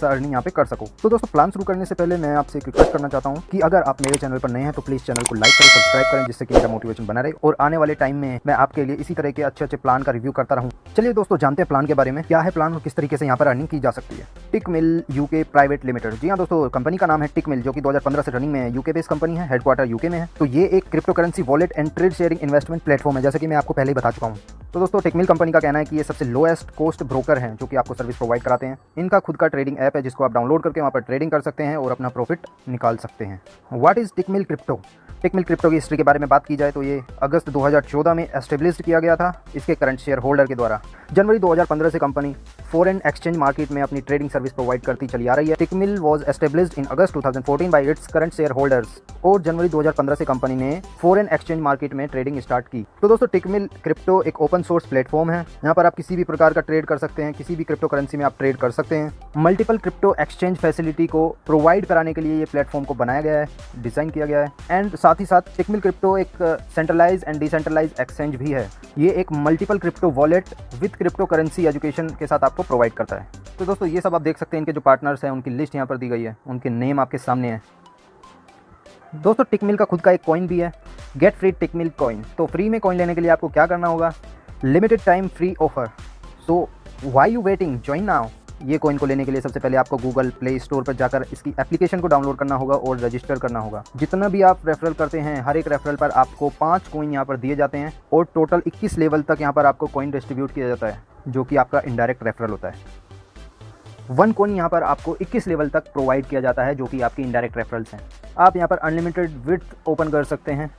Earning यहाँ पे कर सको। तो दोस्तों प्लान शुरू करने से पहले मैं आपसे एक रिक्वेस्ट करना चाहता हूँ कि अगर आप मेरे चैनल पर नए हैं तो प्लीज़ चैनल को लाइक करें, सब्सक्राइब करें, जिससे कि मेरा मोटिवेशन बना रहे और आने वाले टाइम में मैं आपके लिए इसी तरह के अच्छे प्लान का रिव्यू करता रहूँ। चलिए दोस्तों जानते हैं प्लान के बारे में, क्या है प्लान और किस तरीके से यहाँ पर अर्निंग की जा सकती है। टिकमिल यूके प्राइवेट लिमिटेड, जी हाँ दोस्तों, कंपनी का नाम है टिकमिल, जो कि 2015 से रनिंग में है। यूके बेस्ड कंपनी है, हेडक्वार्टर यूके में है। तो ये एक crypto currency wallet and trade sharing investment platform है, जैसे कि मैं आपको पहले ही बता चुका हूँ। तो दोस्तों टिकमिल कंपनी का कहना है कि ये सबसे लोएस्ट कॉस्ट ब्रोकर हैं जो कि आपको सर्विस प्रोवाइड कराते हैं। इनका खुद का ट्रेडिंग ऐप है जिसको आप डाउनलोड करके वहाँ पर ट्रेडिंग कर सकते हैं और अपना प्रॉफिट निकाल सकते हैं। What is Tickmill crypto? Tickmill crypto की हिस्ट्री के बारे में बात की जाए तो ये अगस्त 2014 में एस्टेब्लिश किया गया था इसके करंट शेयर होल्डर के द्वारा। जनवरी 2015 से कंपनी फॉरेन एक्सचेंज मार्केट में अपनी ट्रेडिंग सर्विस प्रोवाइड करती चली आ रही है। Tickmill was established in August 2014 by its current share holders, और जनवरी 2015 से कंपनी ने फॉरेन एक्सचेंज मार्केट में ट्रेडिंग स्टार्ट की। तो दोस्तों टिकमिल क्रिप्टो एक ओपन सोर्स प्लेटफॉर्म है, यहाँ पर आप किसी भी प्रकार का ट्रेड कर सकते हैं, किसी भी क्रिप्टो करेंसी में आप ट्रेड कर सकते हैं। मल्टीपल क्रिप्टो एक्सचेंज फैसिलिटी को प्रोवाइड कराने के लिए ये प्लेटफॉर्म को बनाया गया है, डिज़ाइन किया गया है। एंड साथ ही साथ टिकमिल क्रिप्टो एक सेंट्रलाइज एंड डिसेंट्रलाइज एक्सचेंज भी है। ये एक multiple crypto wallet with crypto currency education के साथ आपको प्रोवाइड करता है। तो दोस्तों ये सब आप देख सकते हैं, इनके जो पार्टनर्स हैं उनकी लिस्ट यहाँ पर दी गई है, उनके नेम आपके सामने है। दोस्तों टिकमिल का खुद का एक कॉइन भी है, गेट फ्री टिकमिल कॉइन। तो फ्री में कॉइन लेने के लिए आपको क्या करना होगा, limited time free offer, so why you waiting, join now. ये कॉइन को लेने के लिए सबसे पहले आपको गूगल प्ले स्टोर पर जाकर इसकी एप्लीकेशन को डाउनलोड करना होगा और रजिस्टर करना होगा। जितना भी आप रेफरल करते हैं, हर एक रेफरल पर आपको 5 कॉइन यहाँ पर दिए जाते हैं और टोटल 21 लेवल तक यहाँ पर आपको कॉइन डिस्ट्रीब्यूट किया जाता है, जो कि आपका इनडायरेक्ट रेफरल होता है। 1 कॉइन यहाँ पर आपको 21 लेवल तक प्रोवाइड किया जाता है, जो कि आपकी इनडायरेक्ट रेफरल्स हैं। आप यहाँ पर अनलिमिटेड विड्थ ओपन कर सकते हैं।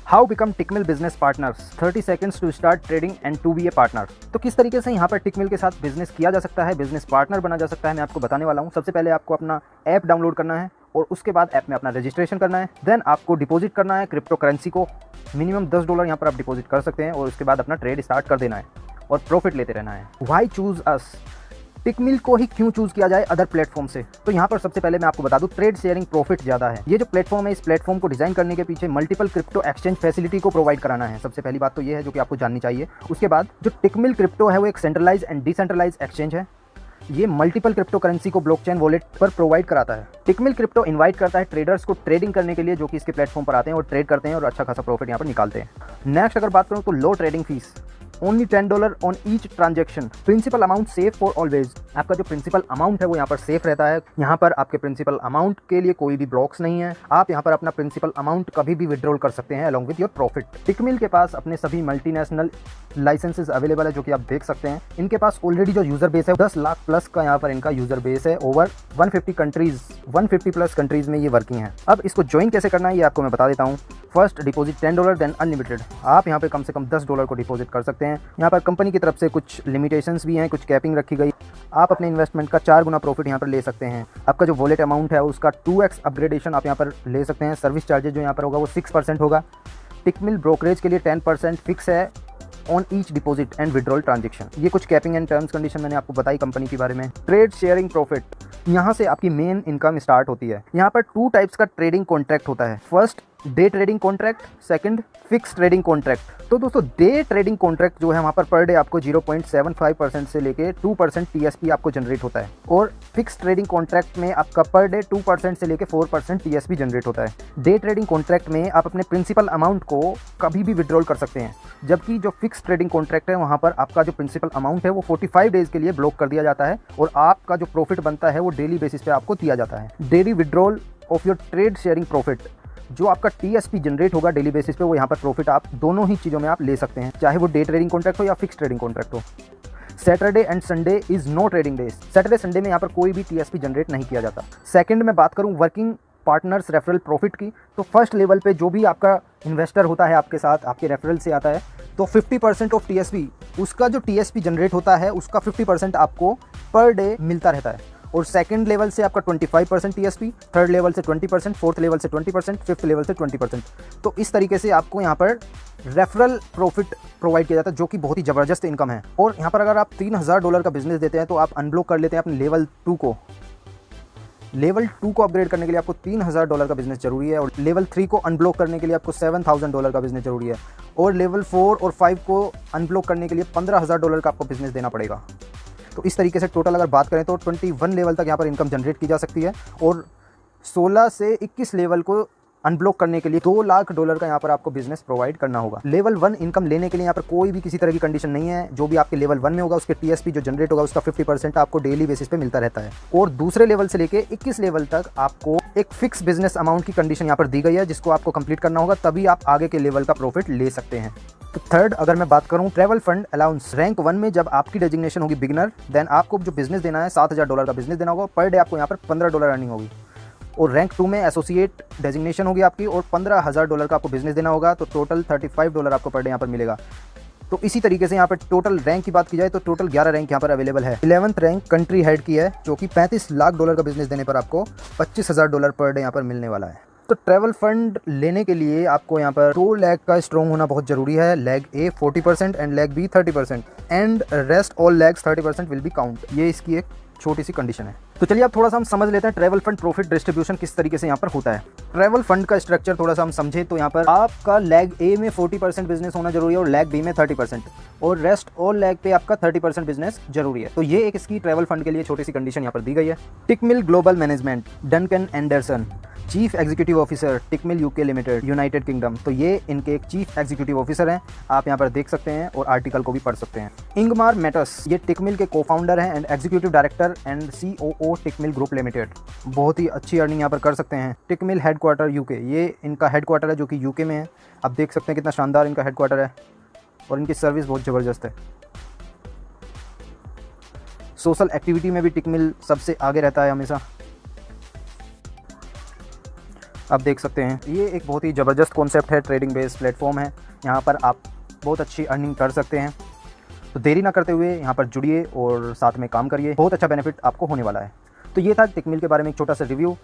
How become Tickmill business partners, 30 seconds to start trading and to be a partner. तो किस तरीके से यहाँ पर टिकमिल के साथ बिजनेस किया जा सकता है, बिजनेस पार्टनर बना जा सकता है, मैं आपको बताने वाला हूँ। सबसे पहले आपको अपना ऐप डाउनलोड करना है और उसके बाद ऐप में अपना रजिस्ट्रेशन करना है। देन आपको डिपॉजिट करना है क्रिप्टो करेंसी को, मिनिमम $10 यहाँ पर आप डिपॉजिट कर सकते हैं और उसके बाद अपना ट्रेड स्टार्ट कर देना है और प्रॉफिट लेते रहना है। व्हाई चूज अस, टिकमिल को ही क्यों चूज़ किया जाए अदर प्लेटफॉर्म से? तो यहाँ पर सबसे पहले मैं आपको बता दूं, ट्रेड शेयरिंग प्रॉफिट ज़्यादा है। ये जो प्लेटफॉर्म है, इस प्लेटफॉर्म को डिज़ाइन करने के पीछे मल्टीपल क्रिप्टो एक्सचेंज फैसिलिटी को प्रोवाइड कराना है। सबसे पहली बात तो ये है जो कि आपको जाननी चाहिए। उसके बाद जो टिकमिल क्रिप्टो है वो एक सेंट्रलाइज एंड डिसेंट्रलाइज एक्सचेंज है। ये मल्टीपल क्रिप्टो करेंसी को ब्लॉकचेन वॉलेट पर प्रोवाइड कराता है। टिकमिल क्रिप्टो इनवाइट करता है ट्रेडर्स को ट्रेडिंग करने के लिए, जो कि इसके प्लेटफॉर्म पर आते हैं और ट्रेड करते हैं और अच्छा खासा प्रॉफिट यहाँ पर निकालते हैं। नेक्स्ट अगर बात करूँ तो low trading fees, only $10 on each transaction, principal amount safe for always. आपका जो प्रिंसिपल अमाउंट है वो यहाँ पर सेफ रहता है। यहाँ पर आपके प्रिंसिपल अमाउंट के लिए कोई भी ब्लॉक्स नहीं है। आप यहाँ पर अपना प्रिंसिपल अमाउंट कभी भी विड्रॉल कर सकते हैं अलॉन्ग विद योर प्रॉफिट। टिकमिल के पास अपने सभी मल्टीनेशनल लाइसेंसेज अवेलेबल है, जो कि आप देख सकते हैं। इनके पास ऑलरेडी जो यूजर बेस है 10 लाख प्लस का यहाँ पर इनका यूजर बेस है। ओवर 150 प्लस कंट्रीज में ये वर्किंग है। अब इसको ज्वाइन कैसे करना है ये आपको मैं बता देता हूँ। First deposit $10, then unlimited. आप यहाँ पे कम से कम $10 को डिपॉजिट कर सकते हैं। यहाँ पर कंपनी की तरफ से कुछ लिमिटेशंस भी हैं, कुछ कैपिंग रखी गई। आप अपने इन्वेस्टमेंट का 4 गुना प्रॉफिट यहाँ पर ले सकते हैं। आपका जो वॉलेट अमाउंट है उसका 2x अपग्रेडेशन आप यहाँ पर ले सकते हैं। सर्विस चार्जेज जो यहाँ पर होगा वो 6% होगा। टिकमिल ब्रोकरेज के लिए 10% फिक्स है on each deposit and withdrawal transaction. ये कुछ कैपिंग एंड टर्म्स कंडीशन मैंने आपको बताई कंपनी के बारे में। ट्रेड शेयरिंग प्रॉफिट, यहाँ से आपकी मेन इनकम स्टार्ट होती है। यहाँ पर 2 टाइप्स का ट्रेडिंग कॉन्ट्रैक्ट होता है। First day trading contract, second fix trading contract. तो दोस्तों डे ट्रेडिंग कॉन्ट्रैक्ट जो है वहाँ पर डे आपको 0.75% से लेके 2% TSP आपको जनरेट होता है, और फिक्स ट्रेडिंग कॉन्ट्रैक्ट में आपका पर डे 2% से लेके 4% TSP जनरेट होता है। डे ट्रेडिंग कॉन्ट्रैक्ट में आप अपने प्रिंसिपल अमाउंट को कभी भी विड्रॉल कर सकते हैं, जबकि जो फिक्स ट्रेडिंग कॉन्ट्रैक्ट है वहाँ पर आपका जो प्रिंसिपल अमाउंट है वो 45 डेज के लिए ब्लॉक कर दिया जाता है और आपका जो प्रॉफिट बनता है वो डेली बेसिस पे आपको दिया जाता है। Daily withdrawal of your trade sharing profit, जो आपका TSP जनरेट होगा डेली बेसिस पे, वो यहाँ पर प्रॉफिट आप दोनों ही चीज़ों में आप ले सकते हैं, चाहे वो डे ट्रेडिंग कॉन्ट्रैक्ट हो या फिक्स ट्रेडिंग कॉन्ट्रैक्ट हो। Saturday and Sunday is no trading days. Saturday Sunday में यहाँ पर कोई भी TSP जनरेट नहीं किया जाता। सेकंड में बात करूँ वर्किंग पार्टनर्स रेफरल प्रॉफिट की, तो फर्स्ट लेवल पे जो भी आपका इन्वेस्टर होता है आपके साथ, आपके रेफरल से आता है, तो 50% ऑफ TSP, उसका जो TSP जनरेट होता है उसका 50% आपको पर डे मिलता रहता है। और सेकंड लेवल से आपका 25% TSP, थर्ड लेवल से 20%, फोर्थ लेवल से 20%, फिफ्थ लेवल से 20%। तो इस तरीके से आपको यहाँ पर रेफरल प्रॉफिट प्रोवाइड किया जाता है, जो कि बहुत ही ज़बरदस्त इनकम है। और यहाँ पर अगर आप $3000 का बिजनेस देते हैं तो आप अनब्लॉक कर लेते हैं अपने लेवल 2 को। लेवल 2 को अपग्रेड करने के लिए आपको $3000 का बिजनेस जरूरी है, और लेवल 3 को अनब्लॉक करने के लिए आपको $7000 का बिजनेस जरूरी है, और लेवल 4 और 5 को अनब्लॉक करने के लिए $15000 का आपको बिजनेस देना पड़ेगा। तो इस तरीके से टोटल अगर बात करें तो 21 लेवल तक यहाँ पर इनकम जनरेट की जा सकती है और 16 से 21 लेवल को अनब्लॉक करने के लिए $2 लाख का यहाँ पर आपको बिजनेस प्रोवाइड करना होगा। लेवल 1 इनकम लेने के लिए यहाँ पर कोई भी किसी तरह की कंडीशन नहीं है। जो भी आपके लेवल 1 में होगा उसके टीएसपी जो जनरेट होगा उसका 50% आपको डेली बेसिस पे मिलता रहता है और दूसरे लेवल से लेके 21 लेवल तक आपको एक फिक्स बिजनेस अमाउंट की कंडीशन यहाँ पर दी गई है जिसको आपको कंप्लीट करना होगा, तभी आप आगे के लेवल का प्रॉफिट ले सकते हैं। तो थर्ड अगर मैं बात करूं ट्रैवल फंड अलाउंस, रैंक 1 में जब आपकी डेजिग्नेशन होगी बिगिनर, देन आपको जो बिजनेस देना है $7,000 का बिजनेस देना होगा, पर डे आपको यहाँ पर $15 अर्निंग होगी। और रैंक 2 में एसोसिएट डेजिग्नेशन होगी आपकी और $15,000 का आपको बिजनेस देना होगा, तो टोटल $35 आपको पर डे यहाँ पर मिलेगा। तो इसी तरीके से यहाँ पर टोटल रैंक की बात की जाए तो टोटल 11 रैंक यहाँ पर अवेलेबल है। 11th रैंक कंट्री हेड की है जो कि $35 लाख का बिजनेस देने पर आपको $25,000 पर डे यहाँ पर मिलने वाला है। तो ट्रैवल फंड लेने के लिए आपको यहाँ पर 2 लेग का स्ट्रॉन्ग होना बहुत जरूरी है। Leg A 40% and leg B 30% and rest all legs 30% will be count. ये इसकी एक छोटी सी कंडीशन है। तो चलिए अब थोड़ा सा हम समझ लेते हैं ट्रैवल फंड प्रॉफिट डिस्ट्रीब्यूशन किस तरीके से यहाँ पर होता है। ट्रैवल फंड का स्ट्रक्चर थोड़ा सा हम समझे तो यहाँ पर आपका लेग ए में 40% बिजनेस होना जरूरी है और लेग बी में 30% और रेस्ट ऑल लेग पे आपका 30% बिजनेस जरूरी है। तो ये एक इसकी ट्रैवल फंड के लिए छोटी सी कंडीशन यहाँ पर दी गई है। Tickmill global management, Duncan Anderson, chief executive officer, Tickmill UK limited, United Kingdom. तो ये इनके एक चीफ एग्जीक्यूटिव ऑफिसर हैं, आप यहाँ पर देख सकते हैं और आर्टिकल को भी पढ़ सकते हैं। इंगमार मैटस, ये टिकमिल के को-फाउंडर हैं and executive director and COO Tickmill group limited. बहुत ही अच्छी अर्निंग यहाँ पर कर सकते हैं। टिकमिल हेडक्वार्टर यूके, ये इनका हेडक्वार्टर है जो कि यूके में है। आप देख सकते हैं कितना शानदार इनका हेडक्वार्टर है और इनकी सर्विस बहुत ज़बरदस्त है। सोशल एक्टिविटी में भी टिकमिल सबसे आगे रहता है हमेशा, आप देख सकते हैं। ये एक बहुत ही ज़बरदस्त कॉन्सेप्ट है, ट्रेडिंग बेस्ड प्लेटफॉर्म है, यहाँ पर आप बहुत अच्छी अर्निंग कर सकते हैं। तो देरी ना करते हुए यहाँ पर जुड़िए और साथ में काम करिए, बहुत अच्छा बेनिफिट आपको होने वाला है। तो ये था टिकमिल के बारे में एक छोटा सा रिव्यू।